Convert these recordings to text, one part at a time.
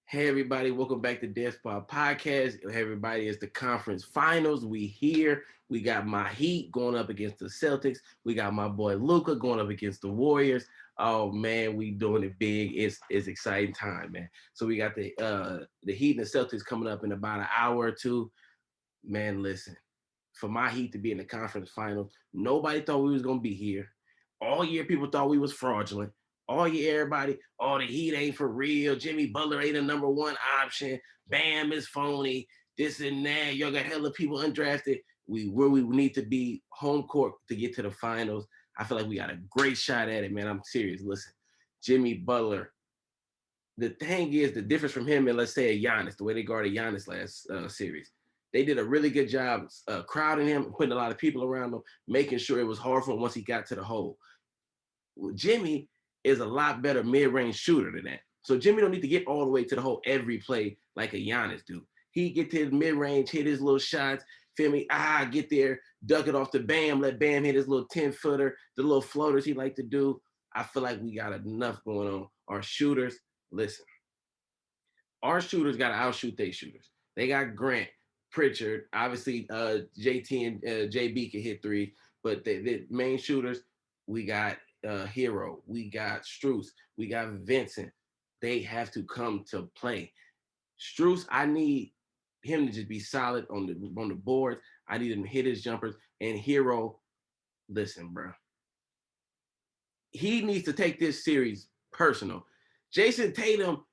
Hey everybody, welcome back to Death Squad Podcast. Hey everybody, it's the conference finals. We here. We got my Heat going up against the Celtics. We got my boy Luka going up against the Warriors. Oh man, we doing it big. It's exciting time, man. So we got the Heat and the Celtics coming up in about an hour or two. Man, listen, for my Heat to be in the conference finals, nobody thought we was gonna be here. All year, people thought we was fraudulent. All year, everybody, oh, the Heat ain't for real. Jimmy Butler ain't a number one option. Bam is phony. This and that. Y'all got hella people undrafted. We where we need to be home court to get to the finals. I feel like we got a great shot at it, man. I'm serious. Listen, Jimmy Butler. The thing is, the difference from him and let's say a Giannis, the way they guarded Giannis last series, they did a really good job crowding him, putting a lot of people around him, making sure it was hard for him once he got to the hole. Well, Jimmy is a lot better mid-range shooter than that. So Jimmy don't need to get all the way to the hole every play like a Giannis do. He get to his mid-range, hit his little shots, feel me? Get there, duck it off to Bam, let Bam hit his little 10-footer, the little floaters he like to do. I feel like we got enough going on. Our shooters, listen, our shooters got to outshoot their shooters. They got Grant, Pritchard, obviously JT and JB can hit three, but the main shooters, we got Hero, we got Struce, we got Vincent. They have to come to play. Struce, I need him to just be solid on the boards. I need him to hit his jumpers. And Hero, listen, bro, he needs to take this series personal. Jason Tatum,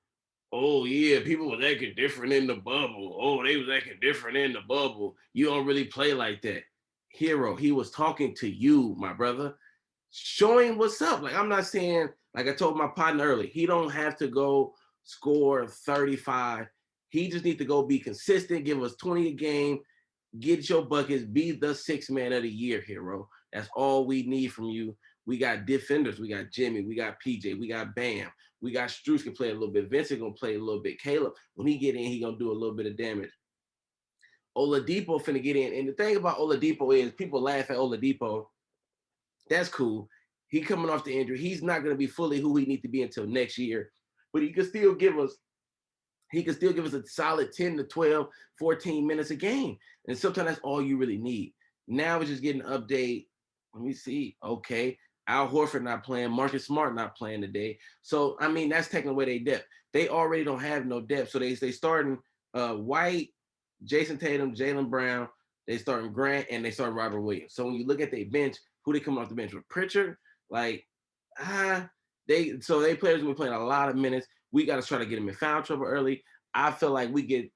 oh yeah, people was acting different in the bubble. Oh, they was acting different in the bubble. You don't really play like that. Hero, he was talking to you, my brother, showing what's up. Like I'm not saying, like I told my partner earlier, he don't have to go score 35. He just need to go be consistent, give us 20 a game, get your buckets, be the sixth man of the year, Hero. That's all we need from you. We got defenders. We got Jimmy. We got PJ. We got Bam. We got Struce can play a little bit. Vincent gonna play a little bit. Caleb, when he get in, he gonna do a little bit of damage. Oladipo finna get in. And the thing about Oladipo is people laugh at Oladipo. That's cool. He coming off the injury. He's not gonna be fully who he need to be until next year. But he can still give us a solid 10 to 12, 14 minutes a game. And sometimes that's all you really need. Now we're just getting an update. Let me see. Okay. Al Horford not playing. Marcus Smart not playing today. So, I mean, that's taking away their depth. They already don't have no depth. So they starting White, Jason Tatum, Jaylen Brown. They starting Grant, and they starting Robert Williams. So when you look at their bench, who they coming off the bench with? Pritchard? Like, they players will be playing a lot of minutes. We got to try to get them in foul trouble early. I feel like we get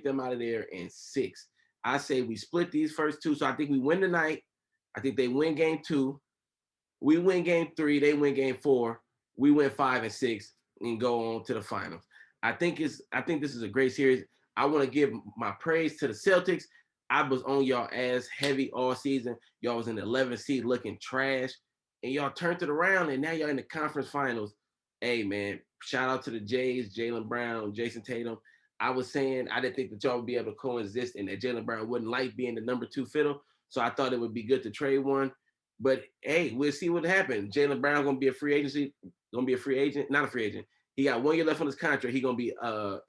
them out of there in 6. I say we split these first two. So I think we win tonight. I think they win game 2. We win game 3. They win game 4. We win 5 and 6 and go on to the finals. I think this is a great series. I want to give my praise to the Celtics. I was on y'all ass heavy all season. Y'all was in the 11th seed looking trash, and y'all turned it around, and now y'all in the conference finals. Hey man, shout out to the Jays, Jaylen Brown, Jason Tatum. I was saying I didn't think that y'all would be able to coexist and that Jaylen Brown wouldn't like being the number 2 fiddle. So I thought it would be good to trade one. But hey, we'll see what happens. Jaylen Brown gonna be a free agency, gonna be a free agent, not a free agent. He got 1 year left on his contract. He gonna be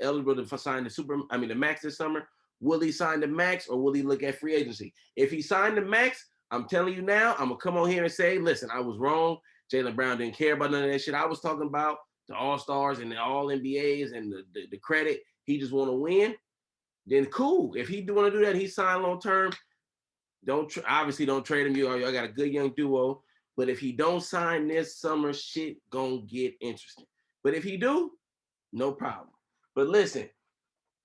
eligible to sign the max this summer. Will he sign the max or will he look at free agency? If he signed the max, I'm telling you now, I'm gonna come on here and say, listen, I was wrong. Jaylen Brown didn't care about none of that shit. I was talking about the All-Stars and the All-NBAs and the credit. He just want to win. Then cool. If he do want to do that, he signed long term. Obviously don't trade him. Y'all got a good young duo. But if he don't sign this summer, shit gonna get interesting. But if he do, no problem. But listen,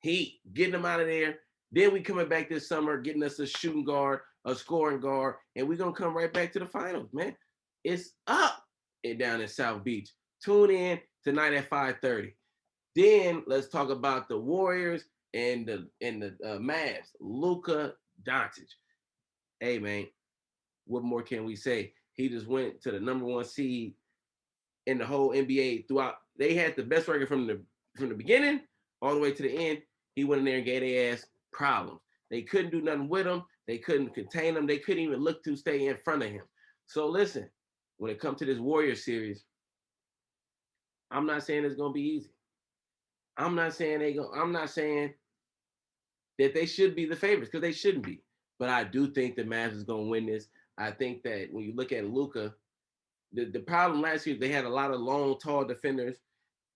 he getting him out of there. Then we coming back this summer, getting us a shooting guard, a scoring guard, and we're gonna come right back to the finals, man. It's up and down in South Beach. Tune in tonight at 5:30. Then let's talk about the Warriors and the Mavs. Luka Doncic. Hey man, what more can we say? He just went to the number 1 seed in the whole NBA throughout. They had the best record from the beginning all the way to the end. He went in there and gave their ass problems. They couldn't do nothing with him. They couldn't contain him. They couldn't even look to stay in front of him. So listen, when it comes to this Warrior series, I'm not saying it's gonna be easy. I'm not saying they go. I'm not saying that they should be the favorites because they shouldn't be. But I do think the Mavs is going to win this. I think that when you look at Luka, the problem last year they had a lot of long, tall defenders.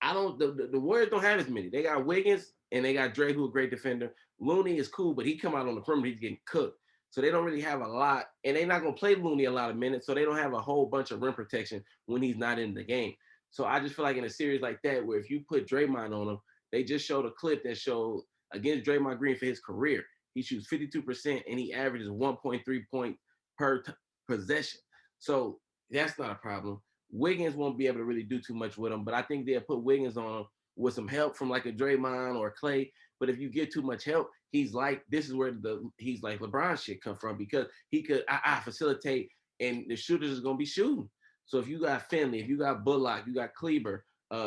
I don't. The Warriors don't have as many. They got Wiggins and they got Dre, who a great defender. Looney is cool, but he come out on the perimeter, he's getting cooked. So they don't really have a lot, and they're not gonna play Looney a lot of minutes, so they don't have a whole bunch of rim protection when he's not in the game. So I just feel like in a series like that, where if you put Draymond on him, they just showed a clip that showed against Draymond Green for his career, he shoots 52% and he averages 1.3 point per possession. So that's not a problem. Wiggins won't be able to really do too much with him, but I think they'll put Wiggins on him with some help from like a Draymond or Clay. But if you get too much help, he's like this is where he's like LeBron shit come from because he could facilitate and the shooters is gonna be shooting. So if you got Finley, if you got Bullock, you got Kleber,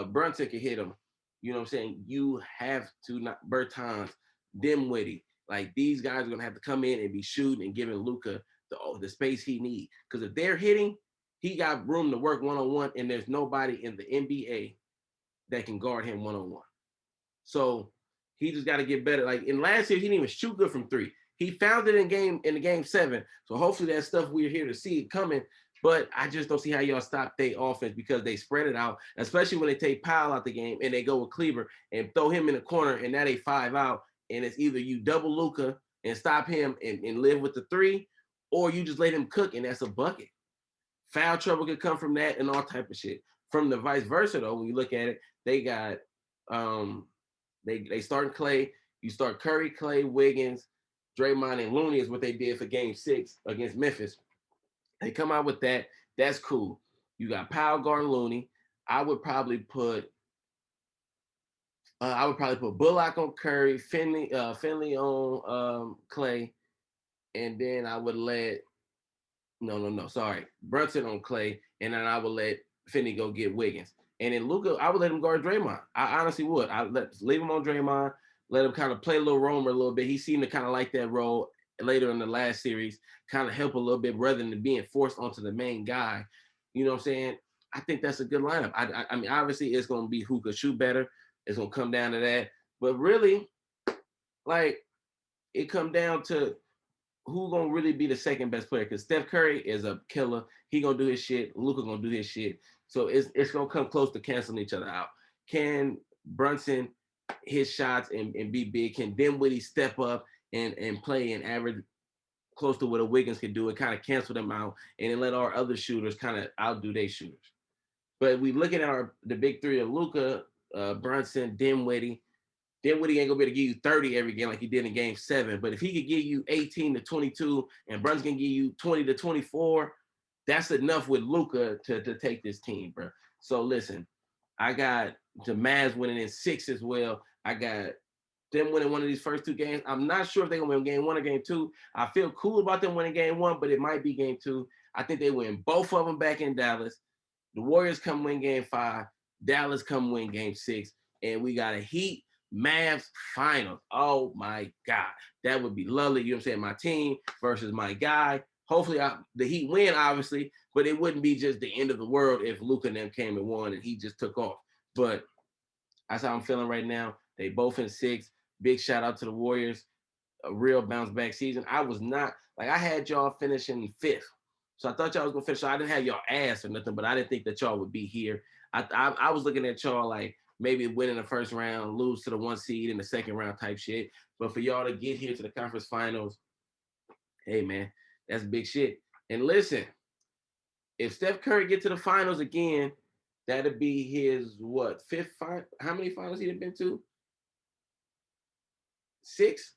Brunson can hit him. You know what I'm saying? You have to not Bertans, Dimwitty. Like these guys are gonna have to come in and be shooting and giving Luka the space he needs. Because if they're hitting, he got room to work one-on-one, and there's nobody in the NBA that can guard him one-on-one. So he just got to get better. Like in last year, he didn't even shoot good from three. He found it in the game 7. So hopefully that stuff we're here to see it coming. But I just don't see how y'all stop their offense because they spread it out, especially when they take Powell out the game and they go with Kleber and throw him in the corner, and now they 5 out. And it's either you double Luka and stop him and live with the 3, or you just let him cook, and that's a bucket. Foul trouble could come from that and all type of shit. From the vice versa, though, when you look at it, they got they starting Clay. You start Curry, Clay, Wiggins, Draymond, and Looney is what they did for Game 6 against Memphis. They come out with that. That's cool. You got Powell guarding Looney. I would probably put Bullock on Curry, Finley on Clay, and then I would let sorry, Brunson on Clay, and then I would let Finney go get Wiggins. And then Luka, I would let him guard Draymond. I honestly would. I leave him on Draymond, let him kind of play a little roamer a little bit. He seemed to kind of like that role later in the last series, kind of help a little bit rather than being forced onto the main guy. You know what I'm saying? I think that's a good lineup. I mean, obviously it's going to be who could shoot better. It's going to come down to that. But really, like, it come down to who gonna really be the second best player? Because Steph Curry is a killer. He gonna do his shit. Luka gonna do his shit. So it's gonna come close to canceling each other out. Can Brunson hit shots and be big? Can Dinwiddie step up and play and average close to what a Wiggins can do and kind of cancel them out and then let our other shooters kind of outdo their shooters? But we looking at the big 3 of Luka, Brunson, Dinwiddie. Dinwiddie ain't gonna be able to give you 30 every game like he did in Game 7. But if he could give you 18 to 22 and Brunson can give you 20 to 24, that's enough with Luka to take this team, bro. So listen, I got the Mavs winning in 6 as well. I got them winning one of these first 2 games. I'm not sure if they're gonna win Game 1 or Game 2. I feel cool about them winning Game 1, but it might be Game 2. I think they win both of them back in Dallas. The Warriors come win Game 5. Dallas come win Game 6, and we got a Heat Mavs finals. Oh my God. That would be lovely. You know what I'm saying? My team versus my guy. Hopefully the Heat win, obviously, but it wouldn't be just the end of the world if Luka and them came and won and he just took off. But that's how I'm feeling right now. They both in 6. Big shout out to the Warriors. A real bounce back season. I was not like I had y'all finishing 5th. So I thought y'all was gonna finish. So I didn't have y'all ass or nothing, but I didn't think that y'all would be here. I was looking at y'all like maybe winning the first round, lose to the 1 seed in the second round type shit. But for y'all to get here to the conference finals, hey man, that's big shit. And listen, if Steph Curry get to the finals again, that'd be his what 5th final? How many finals he have been to? 6.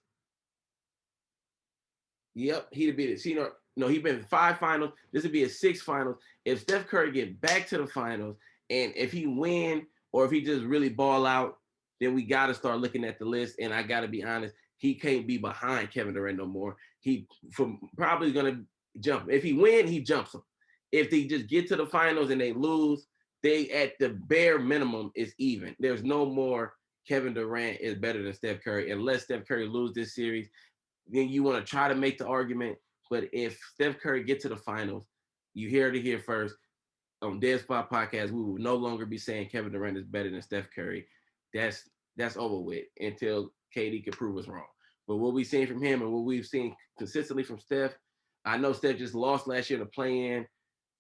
Yep, he'd be the no, he's been 5 finals. This would be a 6 finals. If Steph Curry get back to the finals, and if he win or if he just really ball out, then we got to start looking at the list. And I got to be honest, he can't be behind Kevin Durant no more. He probably gonna jump. If he win, he jumps him. If they just get to the finals and they lose, they at the bare minimum is even. There's no more Kevin Durant is better than Steph Curry unless Steph Curry lose this series. Then you want to try to make the argument. But if Steph Curry get to the finals, you hear it here first on Dead Spot Podcast. We will no longer be saying Kevin Durant is better than Steph Curry. That's that's over with until KD can prove us wrong. But what we've seen from him and what we've seen consistently from Steph, I know Steph just lost last year to play in,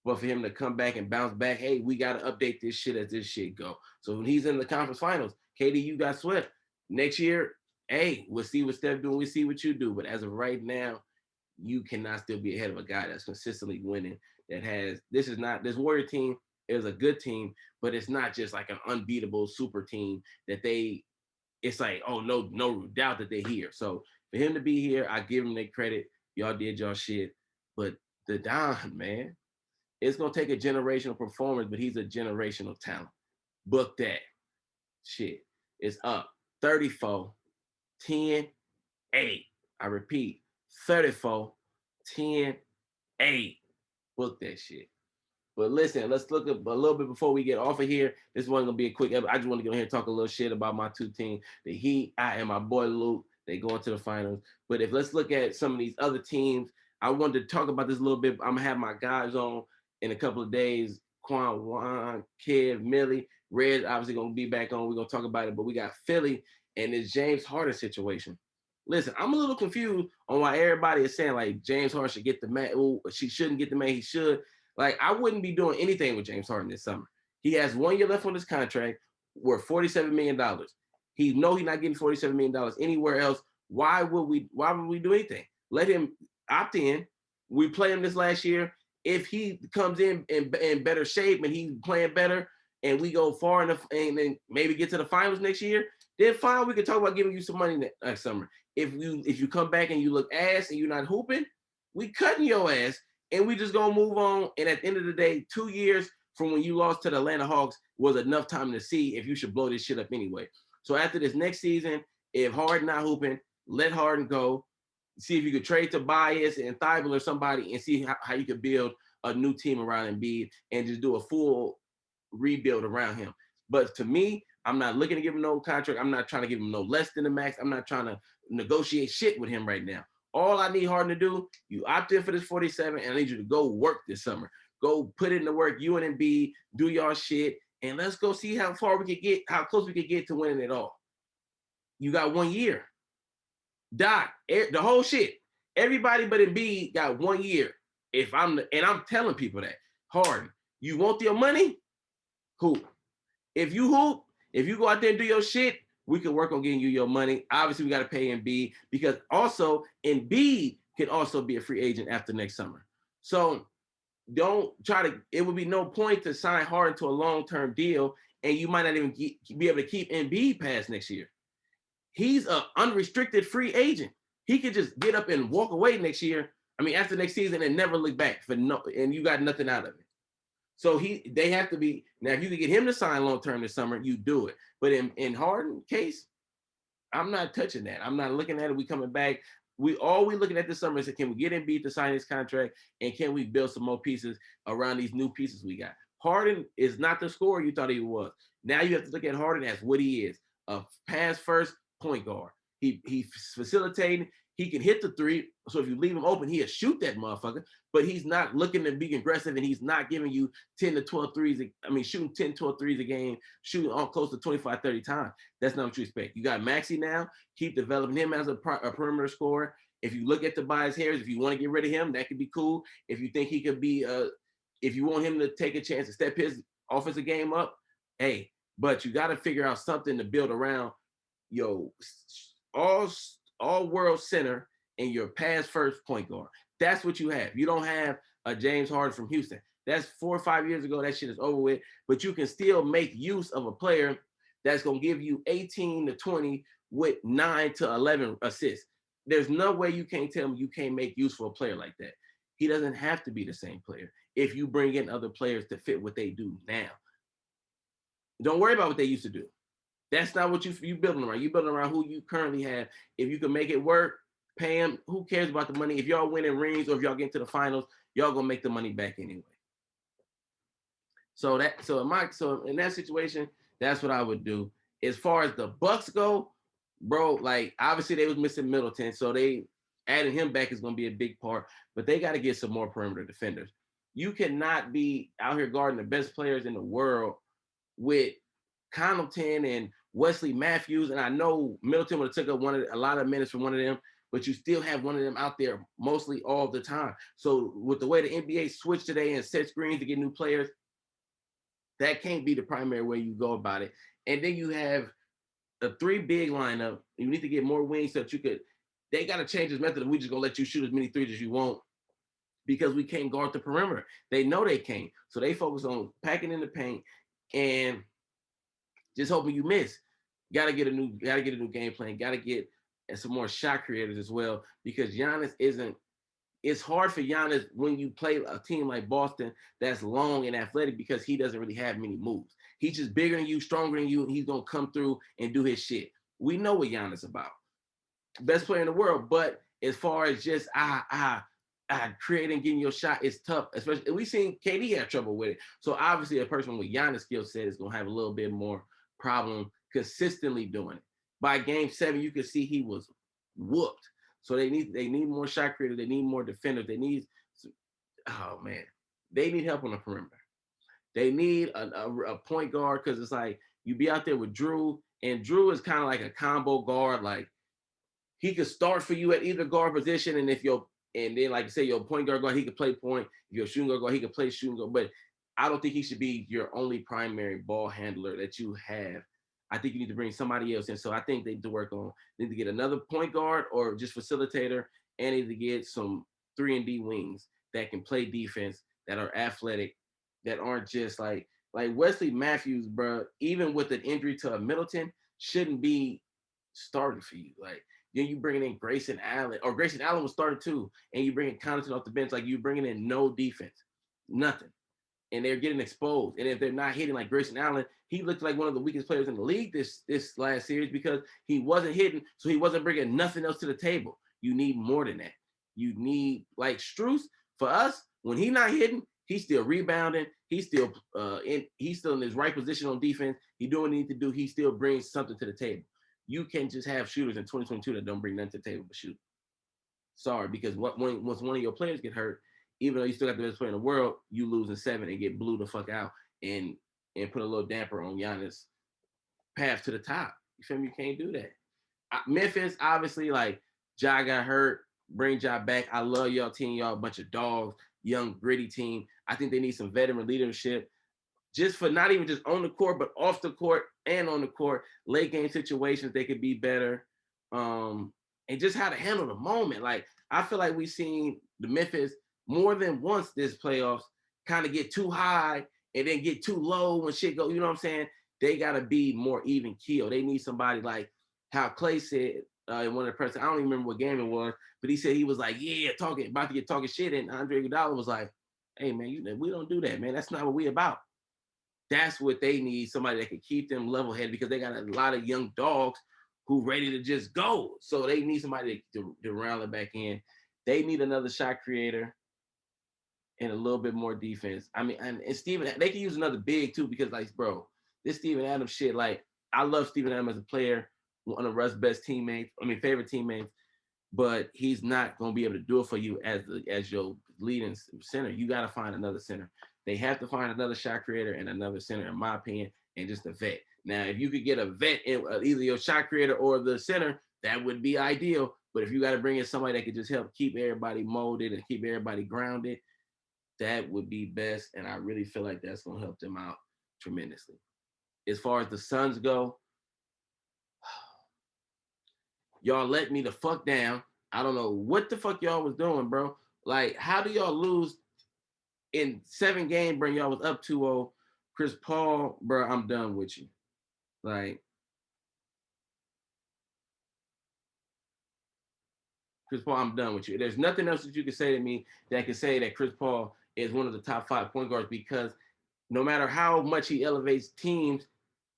but for him to come back and bounce back, hey, we got to update this shit as this shit go. So when he's in the conference finals, KD, you got swept. Next year, hey, we'll see what Steph doing. We'll see what you do. But as of right now, you cannot still be ahead of a guy that's consistently winning. That has this Warrior team is a good team, but it's not just like an unbeatable super team that it's like, oh, no doubt that they're here. So for him to be here, I give him the credit. Y'all did y'all shit. But the Don, man, it's gonna take a generational performance, but he's a generational talent. Book that shit. It's up 34, 10, 8. I repeat, 34, 10, 8. Book that shit. But listen, let's look up a little bit before we get off of here. This one gonna be a quick. I just want to go ahead and talk a little shit about my two teams, the Heat, and my boy Luke. They go into the finals. But if let's look at some of these other teams, I wanted to talk about this a little bit. I'm gonna have my guys on in a couple of days. Quan, Juan, Kev, Millie, Red, obviously gonna be back on. We're gonna talk about it. But we got Philly and this James Harden situation. Listen, I'm a little confused on why everybody is saying like James Harden should get the man. Well, she shouldn't get the man. He should. Like, I wouldn't be doing anything with James Harden this summer. He has 1 year left on his contract, worth $47 million. He's not getting $47 million anywhere else. Why would we do anything? Let him opt in. We play him this last year. If he comes in better shape and he's playing better and we go far enough and then maybe get to the finals next year, then fine, we can talk about giving you some money next summer. If you come back and you look ass and you're not hooping, we cutting your ass. And we just gonna move on. And at the end of the day, 2 years from when you lost to the Atlanta Hawks was enough time to see if you should blow this shit up anyway. So after this next season, if Harden not hooping, let Harden go. See if you could trade Tobias and Thibault or somebody and see how you could build a new team around Embiid and just do a full rebuild around him. But to me, I'm not looking to give him no contract. I'm not trying to give him no less than the max. I'm not trying to negotiate shit with him right now. All I need Harden to do, you opt in for this 47, and I need you to go work this summer. Go put in the work, you and Embiid, do y'all shit, and let's go see how far we could get, how close we could get to winning it all. You got 1 year. Doc, the whole shit. Everybody but Embiid got 1 year. I'm telling people that. Harden, you want your money? Hoop. If you hoop, if you go out there and do your shit, we can work on getting you your money. Obviously, we got to pay Embiid because also Embiid can also be a free agent after next summer. So don't try to, it would be no point to sign Harden to a long-term deal and you might not even be able to keep Embiid past next year. He's an unrestricted free agent. He could just get up and walk away next year. I mean, after next season and never look back and you got nothing out of it. So they have to be, now if you could get him to sign long-term this summer, you do it. But in Harden case, I'm not touching that. I'm not looking at it. We coming back. All we looking at this summer is can we get Embiid to sign his contract and can we build some more pieces around these new pieces we got? Harden is not the scorer you thought he was. Now you have to look at Harden as what he is, a pass first point guard. He's facilitating. He can hit the three. So if you leave him open, he'll shoot that motherfucker. But he's not looking to be aggressive and he's not giving you 10 to 12 threes. I mean, shooting 10, 12 threes a game, shooting on close to 25, 30 times. That's not what you expect. You got Maxey now. Keep developing him as a perimeter scorer. If you look at Tobias Harris, if you want to get rid of him, that could be cool. If you think he could be, if you want him to take a chance to step his offensive game up, hey, but you got to figure out something to build around your all world center and your pass first point guard. That's what you have. You don't have a James Harden from Houston. That's 4 or 5 years ago. That shit is over with. But you can still make use of a player that's going to give you 18 to 20 with 9 to 11 assists. There's no way you can't tell me you can't make use for a player like that. He doesn't have to be the same player if you bring in other players to fit what they do now. Don't worry about what they used to do. That's not what you building around. You building around who you currently have. If you can make it work, pay him. Who cares about the money? If y'all winning rings or if y'all get to the finals, y'all gonna make the money back anyway. So in that situation, that's what I would do. As far as the Bucks go, bro, like obviously they was missing Middleton, so they adding him back is gonna be a big part. But they got to get some more perimeter defenders. You cannot be out here guarding the best players in the world with Connaughton and Wesley Matthews, and I know Middleton would have took up a lot of minutes from one of them, but you still have one of them out there mostly all the time. So with the way the NBA switched today and set screens to get new players, that can't be the primary way you go about it. And then you have a 3 big lineup. You need to get more wings so that you could. They got to change this method. We just gonna let you shoot as many threes as you want because we can't guard the perimeter. They know they can't, so they focus on packing in the paint and just hoping you miss. Got to get a new game plan. Got to get some more shot creators as well because Giannis isn't. It's hard for Giannis when you play a team like Boston that's long and athletic because he doesn't really have many moves. He's just bigger than you, stronger than you, and he's gonna come through and do his shit. We know what Giannis about. Best player in the world, but as far as just creating, getting your shot, it's tough. Especially we seen KD have trouble with it. So obviously, a person with Giannis' skill set is gonna have a little bit more problem consistently doing it. By game 7, you could see he was whooped. So they need more shot creators. They need more defenders. They need they need help on the perimeter. They need a point guard because it's like you be out there with Drew, and Drew is kind of like a combo guard. Like he could start for you at either guard position, and then like you say, your point guard, he could play point. If you're a shooting guard, he could play shooting guard. But I don't think he should be your only primary ball handler that you have. I think you need to bring somebody else in. So I think they need to work on, need to get another point guard or just facilitator, and need to get some 3-and-D wings that can play defense, that are athletic, that aren't just like Wesley Matthews, bro. Even with an injury to a Middleton, shouldn't be starting for you. Like then you bringing in Grayson Allen, or Grayson Allen was starting too, and you bringing Connaughton off the bench, like you bringing in no defense, nothing. And they're getting exposed. And if they're not hitting like Grayson Allen, he looked like one of the weakest players in the league this last series because he wasn't hitting, so he wasn't bringing nothing else to the table. You need more than that. You need like Strus. For us, when he's not hitting, he's still rebounding. He's still he's still in his right position on defense. He doing what he needs to do. He still brings something to the table. You can't just have shooters in 2022 that don't bring nothing to the table but shoot. Sorry, because once one of your players get hurt, even though you still got the best player in the world, you lose in 7 and get blew the fuck out and put a little damper on Giannis' path to the top. You feel me? You can't do that. Memphis, obviously, like Ja got hurt, bring Ja back. I love y'all team, y'all a bunch of dogs, young gritty team. I think they need some veteran leadership, just for not even just on the court, but off the court and on the court. Late game situations, they could be better, and just how to handle the moment. Like I feel like we've seen the Memphis more than once this playoffs kind of get too high and then get too low when shit go. You know what I'm saying? They gotta be more even keel. They need somebody like how Clay said in one of the press. I don't even remember what game it was, but he said he was like, yeah, about to get talking shit, and Andre Iguodala was like, hey man, we don't do that, man. That's not what we about. That's what they need, somebody that can keep them level-headed because they got a lot of young dogs who ready to just go. So they need somebody to round it back in. They need another shot creator and a little bit more defense. I mean, and Steven, they can use another big too because, like, bro, this Steven Adams shit, like, I love Steven Adams as a player, one of Russ's best teammates, favorite teammates, but he's not going to be able to do it for you as your leading center. You got to find another center. They have to find another shot creator and another center, in my opinion, and just a vet. Now, if you could get a vet in either your shot creator or the center, that would be ideal. But if you got to bring in somebody that could just help keep everybody molded and keep everybody grounded, that would be best. And I really feel like that's going to help them out tremendously. As far as the Suns go, y'all let me the fuck down. I don't know what the fuck y'all was doing, bro. Like, how do y'all lose in 7 games, bro? Y'all was up 2-0. Chris Paul, bro, I'm done with you. Like, Chris Paul, I'm done with you. There's nothing else that you can say to me that can say that Chris Paul is one of the top 5 point guards, because no matter how much he elevates teams,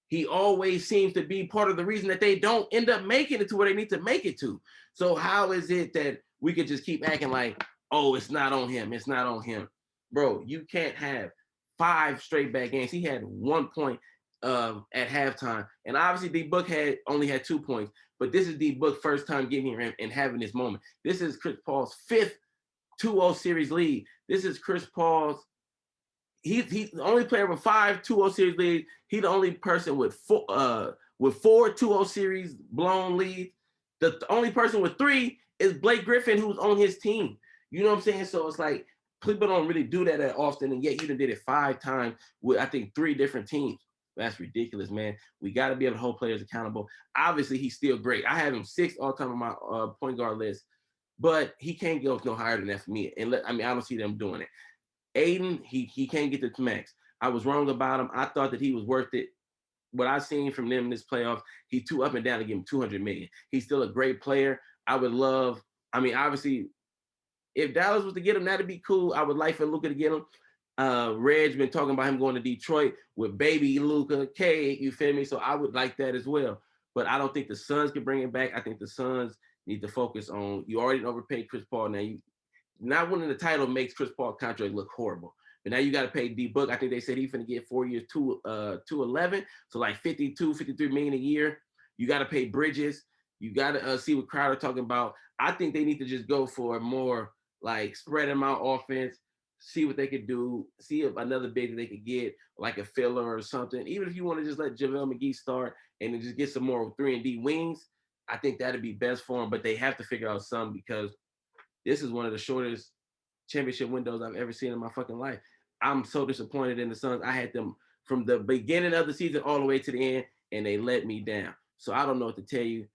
he always seems to be part of the reason that they don't end up making it to where they need to make it to. So how is it that we could just keep acting like, oh, it's not on him, it's not on him? Bro, you can't have 5 straight bad games. He had 1 point at halftime. And obviously D-Book only had 2 points, but this is D-Book first time getting here and having this moment. This is Chris Paul's 5th 2-0 series lead. This is Chris Paul's, he's the only player with 5 2-0 series leads. He's the only person with with 4 2-0 series blown leads. The only person with 3 is Blake Griffin, who's on his team. You know what I'm saying? So it's like people don't really do that often, and yet you done did it 5 times with I think 3 different teams. That's ridiculous, man. We got to be able to hold players accountable. Obviously, he's still great. I have him 6th all time on my point guard list, but he can't go no higher than that for me. And I don't see them doing it. Aiden, he can't get the max. I was wrong about him. I thought that he was worth it. What I've seen from them in this playoffs, he's too up and down to give him $200 million. He's still a great player. I would love. Obviously, if Dallas was to get him, that'd be cool. I would like for Luka to get him. Reg's been talking about him going to Detroit with baby Luka K. You feel me? So I would like that as well. But I don't think the Suns can bring it back. I think the Suns need to focus on. You already overpaid Chris Paul. Now you not winning the title makes Chris Paul contract look horrible. But now you got to pay D Book. I think they said he's going to get 4 years, 211, so like 52, 53 million a year. You got to pay Bridges. You got to see what Crowder talking about. I think they need to just go for more like spread them out offense. See what they could do. See if another big that they could get, like a filler or something. Even if you want to just let JaVale McGee start and then just get some more 3-and-D wings, I think that'd be best for them. But they have to figure out something because this is one of the shortest championship windows I've ever seen in my fucking life. I'm so disappointed in the Suns. I had them from the beginning of the season all the way to the end, and they let me down. So I don't know what to tell you.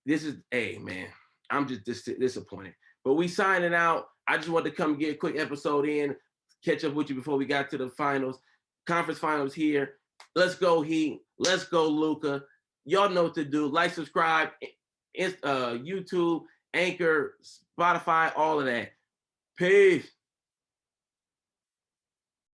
This is, hey, man, I'm just disappointed. But we signing out. I just wanted to come get a quick episode in, catch up with you before we got to the finals. Conference finals here. Let's go Heat. Let's go Luka. Y'all know what to do. Like, subscribe, YouTube, Anchor, Spotify, all of that. Peace.